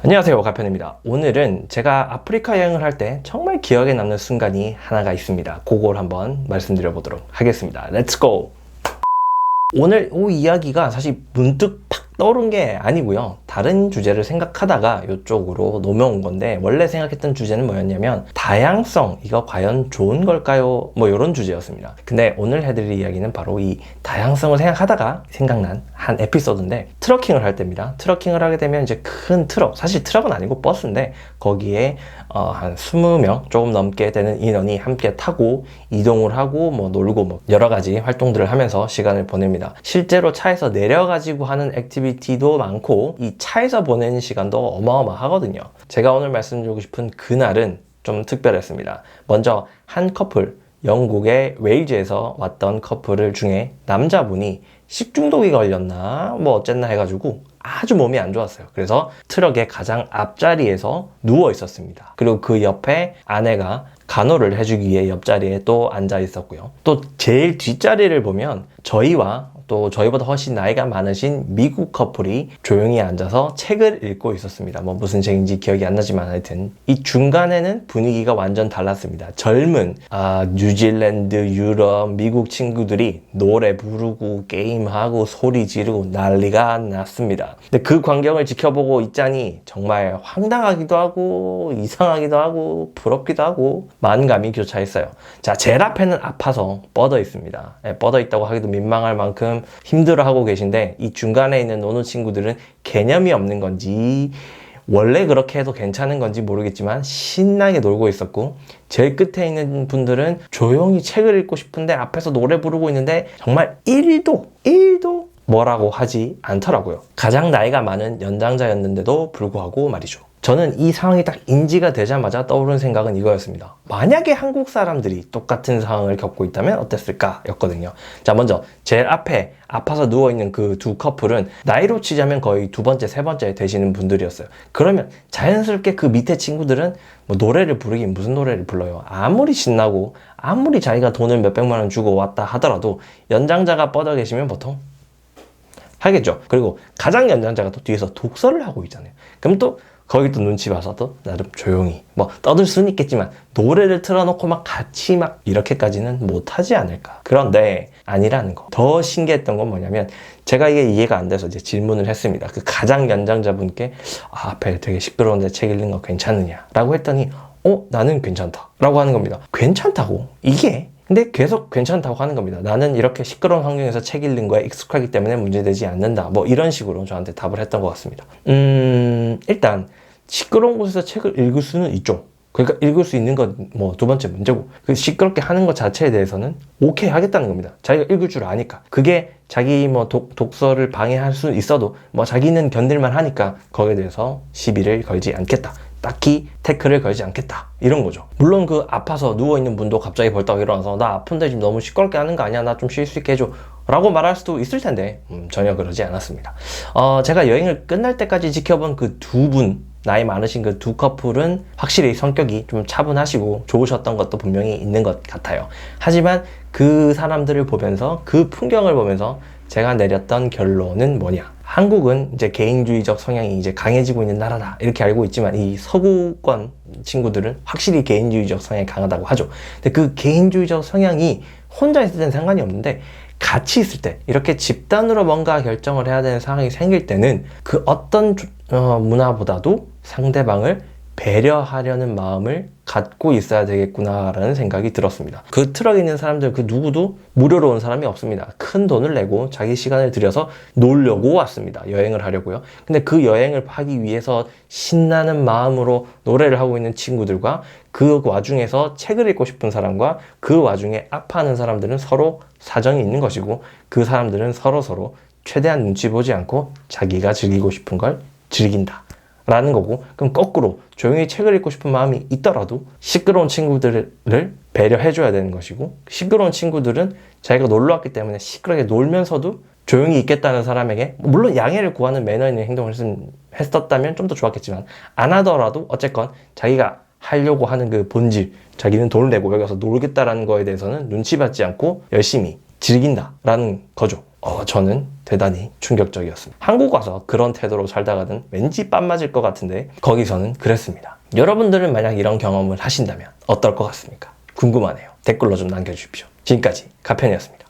안녕하세요, 가편입니다. 오늘은 제가 아프리카 여행을 할 때 정말 기억에 남는 순간이 하나가 있습니다. 그걸 한번 말씀드려 보도록 하겠습니다. 렛츠 고! 오늘 이 이야기가 사실 문득 팍 떠오른 게 아니고요. 다른 주제를 생각하다가 이쪽으로 넘어온 건데, 원래 생각했던 주제는 뭐였냐면 다양성, 이거 과연 좋은 걸까요? 뭐 이런 주제였습니다. 근데 오늘 해드릴 이야기는 바로 이 다양성을 생각하다가 생각난 한 에피소드인데, 트러킹을 할 때입니다. 트러킹을 하게 되면 이제 큰 트럭, 사실 트럭은 아니고 버스인데, 거기에 한 20명 조금 넘게 되는 인원이 함께 타고 이동을 하고 뭐 놀고 뭐 여러 가지 활동들을 하면서 시간을 보냅니다. 실제로 차에서 내려가지고 하는 액티비티도 많고 이 차에서 보내는 시간도 어마어마하거든요. 제가 오늘 말씀드리고 싶은 그날은 좀 특별했습니다. 먼저 한 커플, 영국의 웨일즈에서 왔던 커플 중에 남자분이 식중독이 걸렸나 뭐 어쨌나 해가지고 아주 몸이 안 좋았어요. 그래서 트럭의 가장 앞자리에서 누워 있었습니다. 그리고 그 옆에 아내가 간호를 해주기 위해 옆자리에 또 앉아 있었고요. 또 제일 뒷자리를 보면 저희와 또 저희보다 훨씬 나이가 많으신 미국 커플이 조용히 앉아서 책을 읽고 있었습니다. 뭐 무슨 책인지 기억이 안 나지만 하여튼 이 중간에는 분위기가 완전 달랐습니다. 젊은 뉴질랜드, 유럽, 미국 친구들이 노래 부르고 게임하고 소리 지르고 난리가 났습니다. 근데 그 광경을 지켜보고 있자니 정말 황당하기도 하고 이상하기도 하고 부럽기도 하고 만감이 교차했어요. 자, 제일 앞에는 아파서 뻗어 있습니다. 뻗어 있다고 하기도 민망할 만큼 힘들어하고 계신데, 이 중간에 있는 노는 친구들은 개념이 없는 건지 원래 그렇게 해도 괜찮은 건지 모르겠지만 신나게 놀고 있었고, 제일 끝에 있는 분들은 조용히 책을 읽고 싶은데 앞에서 노래 부르고 있는데 정말 1도 뭐라고 하지 않더라고요. 가장 나이가 많은 연장자였는데도 불구하고 말이죠. 저는 이 상황이 딱 인지가 되자마자 떠오른 생각은 이거였습니다. 만약에 한국 사람들이 똑같은 상황을 겪고 있다면 어땠을까 였거든요. 자, 먼저 제일 앞에 아파서 누워있는 그 두 커플은 나이로 치자면 거의 두 번째, 세 번째 되시는 분들이었어요. 그러면 자연스럽게 그 밑에 친구들은 뭐 노래를 부르긴 무슨 노래를 불러요. 아무리 신나고 아무리 자기가 돈을 몇백만 원 주고 왔다 하더라도 연장자가 뻗어 계시면 보통 하겠죠. 그리고 가장 연장자가 또 뒤에서 독서를 하고 있잖아요. 그럼 또 거기 또 눈치 봐서 또 나름 조용히 뭐 떠들 수는 있겠지만 노래를 틀어놓고 막 같이 막 이렇게까지는 못하지 않을까. 그런데 아니라는 거. 더 신기했던 건 뭐냐면 제가 이게 이해가 안 돼서 이제 질문을 했습니다. 그 가장 연장자분께 앞에 되게 시끄러운데 책 읽는 거 괜찮으냐 라고 했더니 나는 괜찮다 라고 하는 겁니다. 괜찮다고? 이게? 근데 계속 괜찮다고 하는 겁니다. 나는 이렇게 시끄러운 환경에서 책 읽는 거에 익숙하기 때문에 문제되지 않는다. 뭐 이런 식으로 저한테 답을 했던 것 같습니다. 일단 시끄러운 곳에서 책을 읽을 수는 있죠. 그러니까 읽을 수 있는 건 뭐 두 번째 문제고, 그 시끄럽게 하는 것 자체에 대해서는 오케이 하겠다는 겁니다. 자기가 읽을 줄 아니까. 그게 자기 뭐 독서를 방해할 수 있어도 뭐 자기는 견딜만 하니까 거기에 대해서 시비를 걸지 않겠다. 딱히 태클을 걸지 않겠다 이런 거죠. 물론 그 아파서 누워있는 분도 갑자기 벌떡 일어나서 나 아픈데 지금 너무 시끄럽게 하는 거 아니야, 나 좀 쉴 수 있게 해줘 라고 말할 수도 있을 텐데 전혀 그러지 않았습니다. 제가 여행을 끝날 때까지 지켜본 그 두 분, 나이 많으신 그 두 커플은 확실히 성격이 좀 차분하시고 좋으셨던 것도 분명히 있는 것 같아요. 하지만 그 사람들을 보면서, 그 풍경을 보면서 제가 내렸던 결론은 뭐냐, 한국은 이제 개인주의적 성향이 이제 강해지고 있는 나라다 이렇게 알고 있지만 이 서구권 친구들은 확실히 개인주의적 성향이 강하다고 하죠. 근데 그 개인주의적 성향이 혼자 있을 때는 상관이 없는데 같이 있을 때, 이렇게 집단으로 뭔가 결정을 해야 되는 상황이 생길 때는 그 어떤 문화보다도 상대방을 배려하려는 마음을 갖고 있어야 되겠구나라는 생각이 들었습니다. 그 트럭에 있는 사람들 그 누구도 무료로 온 사람이 없습니다. 큰 돈을 내고 자기 시간을 들여서 놀려고 왔습니다. 여행을 하려고요. 근데 그 여행을 하기 위해서 신나는 마음으로 노래를 하고 있는 친구들과 그 와중에서 책을 읽고 싶은 사람과 그 와중에 아파하는 사람들은 서로 사정이 있는 것이고, 그 사람들은 서로 최대한 눈치 보지 않고 자기가 즐기고 싶은 걸 즐긴다 라는 거고, 그럼 거꾸로 조용히 책을 읽고 싶은 마음이 있더라도 시끄러운 친구들을 배려해줘야 되는 것이고, 시끄러운 친구들은 자기가 놀러 왔기 때문에 시끄럽게 놀면서도 조용히 있겠다는 사람에게, 물론 양해를 구하는 매너 있는 행동을 했었다면 좀 더 좋았겠지만 안 하더라도 어쨌건 자기가 하려고 하는 그 본질, 자기는 돈을 내고 여기 와서 놀겠다라는 거에 대해서는 눈치 받지 않고 열심히 즐긴다라는 거죠. 저는 대단히 충격적이었습니다. 한국 와서 그런 태도로 살다가는 왠지 빤 맞을 것 같은데 거기서는 그랬습니다. 여러분들은 만약 이런 경험을 하신다면 어떨 것 같습니까? 궁금하네요. 댓글로 좀 남겨주십시오. 지금까지 가편이었습니다.